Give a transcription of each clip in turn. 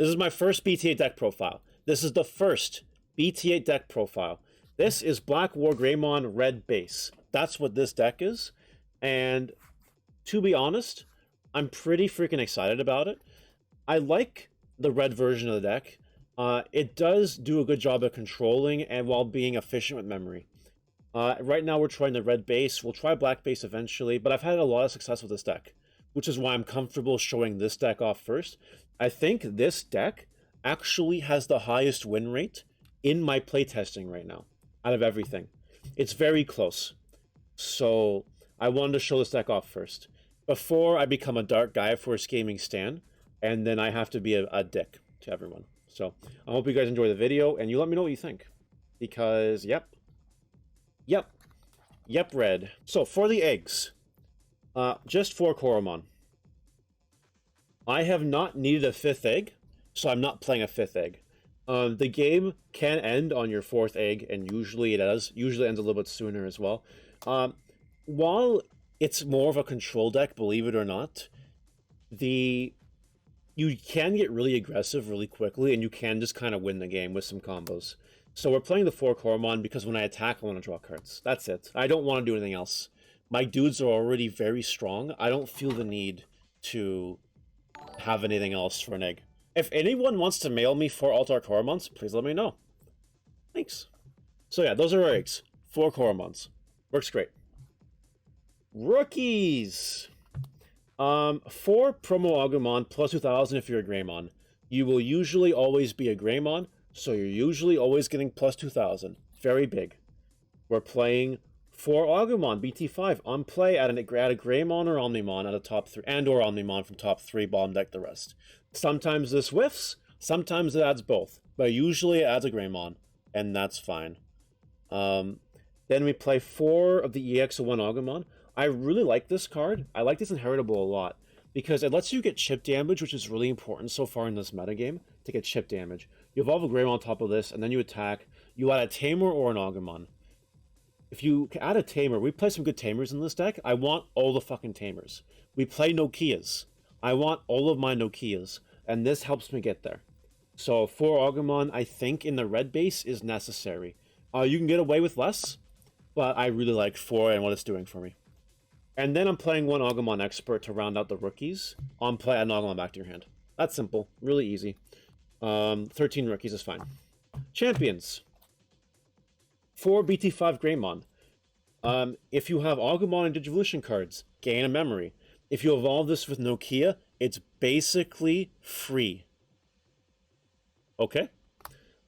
This is my first BT8 deck profile. This is the first BT8 deck profile. This is Black War Greymon red base. That's what this deck is. And to be honest, I'm pretty freaking excited about it. I like the red version of the deck. It does do a good job of controlling and while being efficient with memory. Right now we're trying the red base. We'll try black base eventually, but I've had a lot of success with this deck, which is why I'm comfortable showing this deck off first. I think this deck actually has the highest win rate in my playtesting right now, out of everything. It's very close. So I wanted to show this deck off first, before I become a dark guy for a gaming stan, and then I have to be a dick to everyone. So I hope you guys enjoy the video, and you let me know what you think. Because, yep, red. So for the eggs, just 4 Koromon. I have not needed a 5th egg, so I'm not playing a 5th egg. The game can end on your 4th egg, and usually it does. Usually ends a little bit sooner as well. While it's more of a control deck, believe it or not, you can get really aggressive really quickly, and you can just kind of win the game with some combos. So we're playing the 4 Koromon because when I attack, I want to draw cards. That's it. I don't want to do anything else. My dudes are already very strong. I don't feel the need to have anything else for an egg. If anyone wants to mail me 4 Altar Koromons, please let me know. Thanks. So yeah, those are our eggs. 4 Koromons. Works great. Rookies! 4 Promo Agumon plus 2000 if you're a Greymon. You will usually always be a Greymon, so you're usually always getting plus 2000. Very big. We're playing 4 Agumon BT5 on play at a Greymon or Omnimon at a top 3, and or Omnimon from top 3, bottom deck the rest. Sometimes this whiffs, sometimes it adds both, but usually it adds a Greymon, and that's fine. Then we play 4 of the EX01 Agumon. I really like this card. I like this Inheritable a lot, because it lets you get chip damage, which is really important so far in this metagame, to get chip damage. You evolve a Greymon on top of this, and then you attack. You add a Tamer or an Agumon. If you add a Tamer, we play some good Tamers in this deck. I want all the fucking Tamers. We play Nokias. I want all of my Nokias, and this helps me get there. So 4 Agumon, I think, in the red base is necessary. You can get away with less, but I really like 4 and what it's doing for me. And then I'm playing 1 Agumon Expert to round out the rookies. On play, add an Agumon back to your hand. That's simple. Really easy. 13 rookies is fine. Champions. 4 BT5 Greymon. If you have Agumon and Digivolution cards, gain a memory. If you evolve this with Nokia, it's basically free. Okay?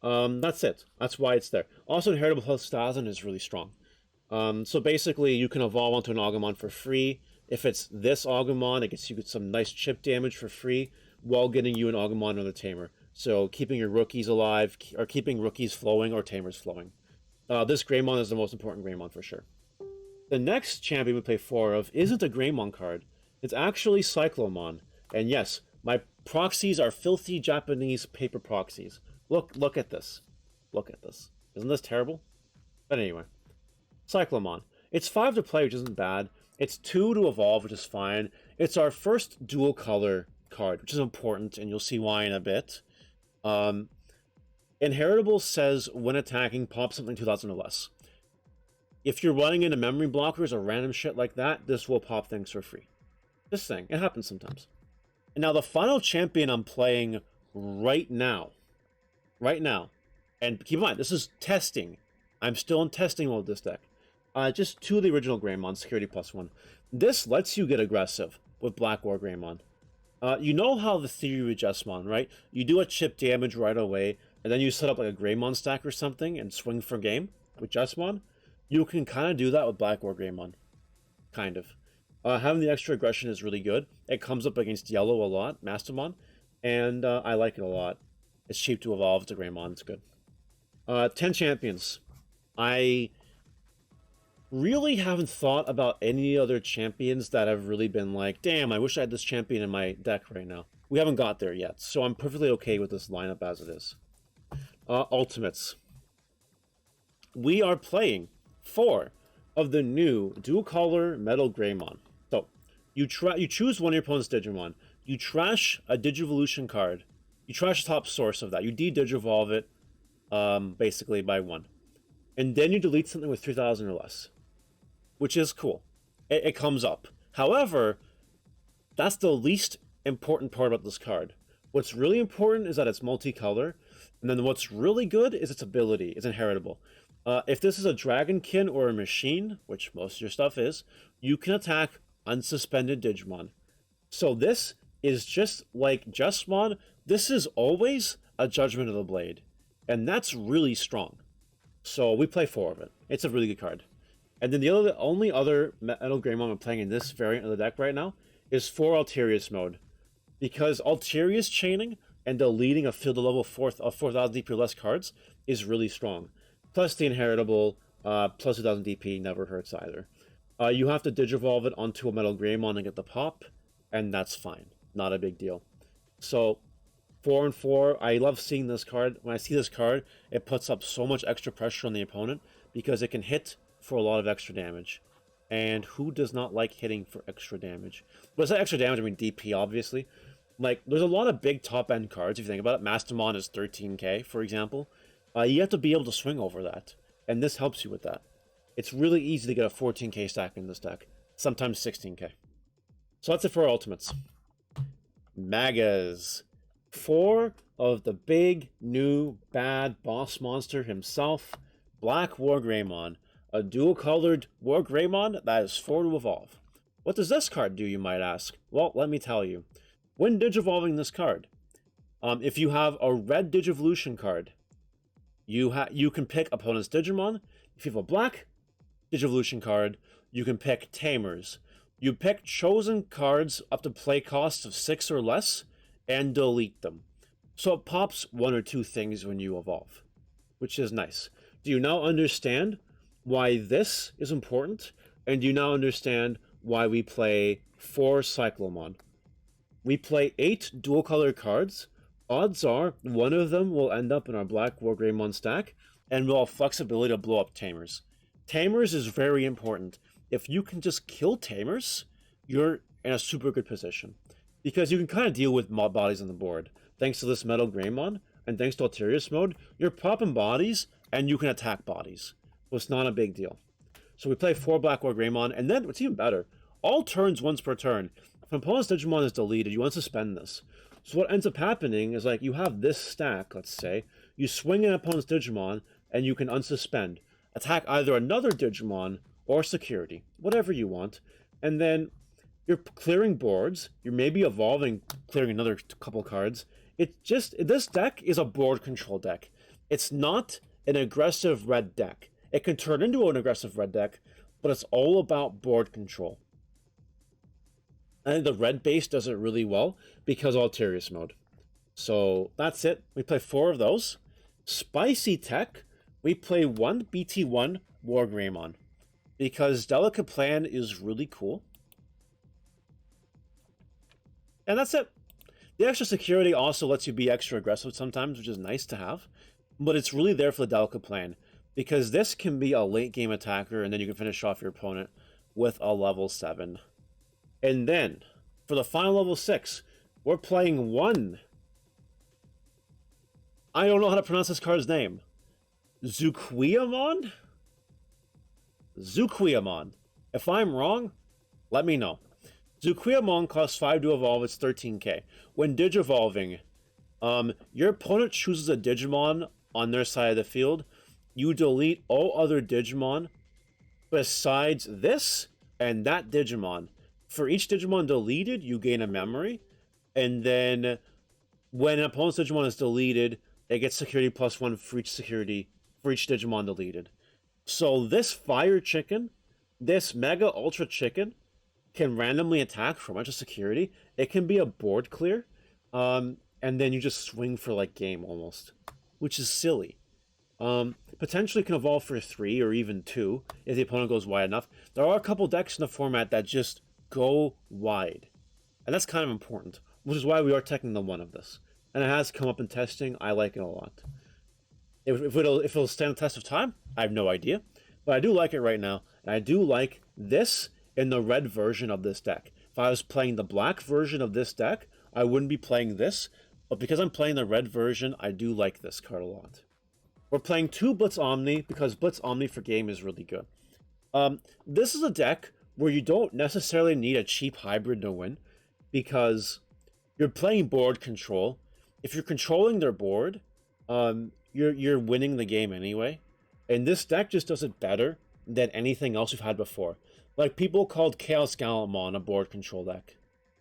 That's it. That's why it's there. Also, Inheritable plus 1000 is really strong. So basically, you can evolve onto an Agumon for free. If it's this Agumon, it gets you some nice chip damage for free while getting you an Agumon or the Tamer. So keeping your rookies alive, or keeping rookies flowing or Tamers flowing. This Greymon is the most important Greymon for sure. The next champion we play 4 of isn't a Greymon card. It's actually Cyclomon. And yes, my proxies are filthy Japanese paper proxies. Look at this. Look at this. Isn't this terrible? But anyway. Cyclomon. It's 5 to play, which isn't bad. It's 2 to evolve, which is fine. It's our first dual color card, which is important, and you'll see why in a bit. Inheritable says when attacking, pop something 2000 or less. If you're running into memory blockers or random shit like that, this will pop things for free. This thing, it happens sometimes. And now the final champion I'm playing right now, and keep in mind, this is testing. I'm still in testing mode with this deck. Just 2 of the original Greymon, security +1. This lets you get aggressive with Black War Greymon. You know how the theory with Jesmon, right? You do a chip damage right away, and then you set up like a Greymon stack or something and swing for game with Jesmon. You can kind of do that with Black War Greymon. Kind of. Having the extra aggression is really good. It comes up against yellow a lot, Mastermon, and I like it a lot. It's cheap to evolve to Greymon, it's good. 10 champions. I really haven't thought about any other champions that have really been like, damn, I wish I had this champion in my deck right now. We haven't got there yet, so I'm perfectly okay with this lineup as it is. Ultimates. We are playing 4 of the new dual color Metal Greymon. So, you choose one of your opponent's Digimon. You trash a Digivolution card You trash the top source of that. You de-digivolve it, basically by 1. And then you delete something with 3,000 or less, which is cool. It comes up. However, that's the least important part about this card. What's really important is that it's multicolor, and then what's really good is its ability. It's inheritable. If this is a Dragonkin or a machine, which most of your stuff is, you can attack unsuspended Digimon. So this is just like Justmon. This is always a Judgment of the Blade, and that's really strong. So we play 4 of it. It's a really good card. And then the only other Metal Greymon I'm playing in this variant of the deck right now is 4 Alterius mode. Because Alterius chaining and deleting a field level 4,000 DP or less cards is really strong. Plus the inheritable, plus 2,000 DP never hurts either. You have to Digivolve it onto a Metal Greymon and get the pop, and that's fine. Not a big deal. So 4 and 4, I love seeing this card. When I see this card, it puts up so much extra pressure on the opponent because it can hit for a lot of extra damage. And who does not like hitting for extra damage? But it's not extra damage, I mean DP, obviously. Like, there's a lot of big top-end cards, if you think about it. Mastermon is 13k, for example. You have to be able to swing over that, and this helps you with that. It's really easy to get a 14k stack in this deck, sometimes 16k. So that's it for our ultimates. Magas. 4 of the big, new, bad boss monster himself, Black War Greymon. A dual-colored War Greymon that is 4 to evolve. What does this card do, you might ask? Well, let me tell you. When Digivolving this card, if you have a red Digivolution card, you can pick opponent's Digimon. If you have a black Digivolution card, you can pick Tamers. You pick chosen cards up to play costs of 6 or less, and delete them. So it pops 1 or 2 things when you evolve, which is nice. Do you now understand why this is important? And do you now understand why we play 4 Cyclomon? We play 8 dual color cards. Odds are one of them will end up in our Black War Greymon stack, and we'll have flexibility to blow up Tamers. Tamers is very important. If you can just kill Tamers, you're in a super good position. Because you can kind of deal with mob bodies on the board. Thanks to this Metal Greymon, and thanks to Alterius mode, you're popping bodies, and you can attack bodies. So it's not a big deal. So we play 4 Black War Greymon, and then what's even better, all turns once per turn. If an opponent's Digimon is deleted, you unsuspend this. So what ends up happening is, like, you have this stack, let's say, you swing an opponent's Digimon, and you can unsuspend. Attack either another Digimon or security, whatever you want, and then you're clearing boards, you're maybe evolving, clearing another couple cards. This deck is a board control deck. It's not an aggressive red deck. It can turn into an aggressive red deck, but it's all about board control. I think the red base does it really well because of Alterius mode. So that's it. We play 4 of those. Spicy tech, we play 1 BT1 War Greymon because Delicate Plan is really cool. And that's it. The extra security also lets you be extra aggressive sometimes, which is nice to have. But it's really there for the Delicate Plan, because this can be a late game attacker, and then you can finish off your opponent with a level 7. And then, for the final level 6, we're playing 1. I don't know how to pronounce this card's name. Zuquiamon? Zuquiamon. If I'm wrong, let me know. Zuquiamon costs 5 to evolve, it's 13k. When Digivolving, your opponent chooses a Digimon on their side of the field. You delete all other Digimon besides this and that Digimon. For each Digimon deleted, you gain a memory. And then when an opponent's Digimon is deleted, it gets security +1 for each security, for each Digimon deleted. So this Fire Chicken, this Mega Ultra Chicken, can randomly attack for a bunch of security. It can be a board clear. And then you just swing for like game almost, which is silly. Potentially can evolve for 3 or even 2 if the opponent goes wide enough. There are a couple decks in the format that just go wide, and that's kind of important, which is why we are taking the 1 of this. And it has come up in testing. I like it a lot. If it'll stand the test of time, I have no idea, but I do like it right now, and I do like this in the red version of this deck. If I was playing the black version of this deck, I wouldn't be playing this, but because I'm playing the red version, I do like this card a lot. We're playing 2 Blitz Omni because Blitz Omni for game is really good. This is a deck where you don't necessarily need a cheap hybrid to win, because you're playing board control. If you're controlling their board, you're winning the game anyway. And this deck just does it better than anything else we've had before. Like, people called Chaos Gallantmon a board control deck.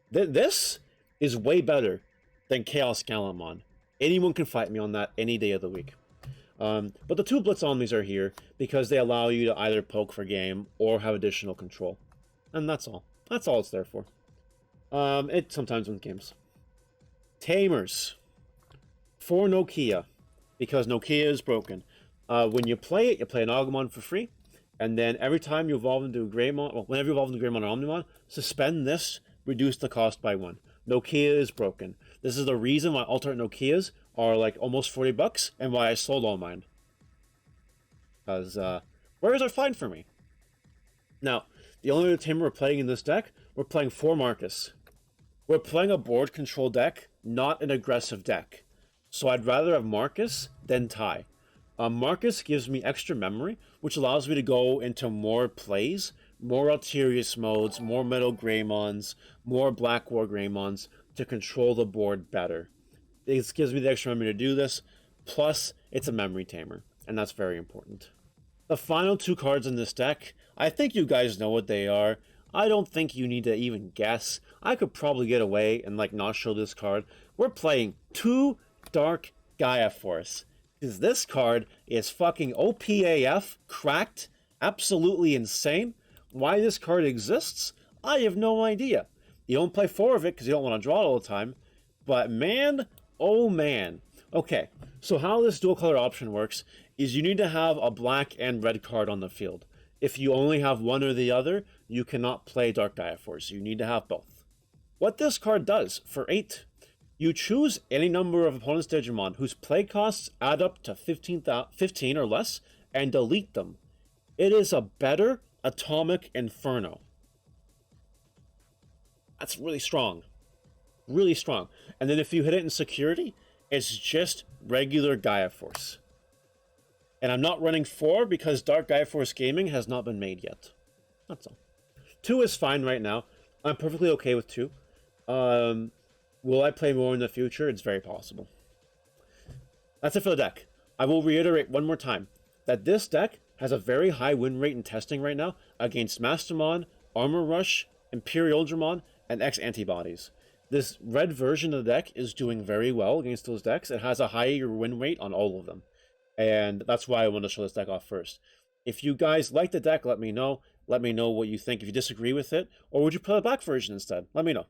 This is way better than Chaos Gallantmon. Anyone can fight me on that any day of the week. But the 2 Blitz Omnis are here because they allow you to either poke for game or have additional control. And that's all. That's all it's there for. It sometimes wins games. Tamers. For Nokia, because Nokia is broken. When you play it, you play an Agumon for free, and then every time you evolve into a Greymon, well, whenever you evolve into Greymon or Omnimon, suspend this, reduce the cost by 1. Nokia is broken. This is the reason why alternate Nokias are like almost $40, and why I sold all mine. Because wares are fine for me. Now, the only other tamer we're playing in this deck, we're playing 4 Marcus. We're playing a board control deck, not an aggressive deck. So I'd rather have Marcus than Ty. Marcus gives me extra memory, which allows me to go into more plays, more Alterius modes, more Metal Greymons, more Black War Greymons to control the board better. It gives me the extra memory to do this, plus it's a memory tamer, and that's very important. The final 2 cards in this deck, I think you guys know what they are. I don't think you need to even guess. I could probably get away and like not show this card. We're playing 2 Dark Gaia Force. Because this card is fucking OPAF, cracked, absolutely insane. Why this card exists, I have no idea. You don't play 4 of it because you don't want to draw it all the time. But man, oh man. Okay, so how this dual color option works is you need to have a black and red card on the field. If you only have one or the other, you cannot play Dark Gaia Force. You need to have both. What this card does, for 8, you choose any number of opponent's Digimon whose play costs add up to 15 or less, and delete them. It is a better Atomic Inferno. That's really strong. Really strong. And then if you hit it in security, it's just regular Gaia Force. And I'm not running 4 because Dark Gaia Force Gaming has not been made yet. That's all. 2 is fine right now. I'm perfectly okay with 2. Will I play more in the future? It's very possible. That's it for the deck. I will reiterate one more time that this deck has a very high win rate in testing right now against Mastermon, Armor Rush, Imperial Dramon, and X Antibodies. This red version of the deck is doing very well against those decks. It has a higher win rate on all of them. And that's why I want to show this deck off first. If you guys like the deck, let me know. Let me know what you think. If you disagree with it, or would you play the black version instead? Let me know.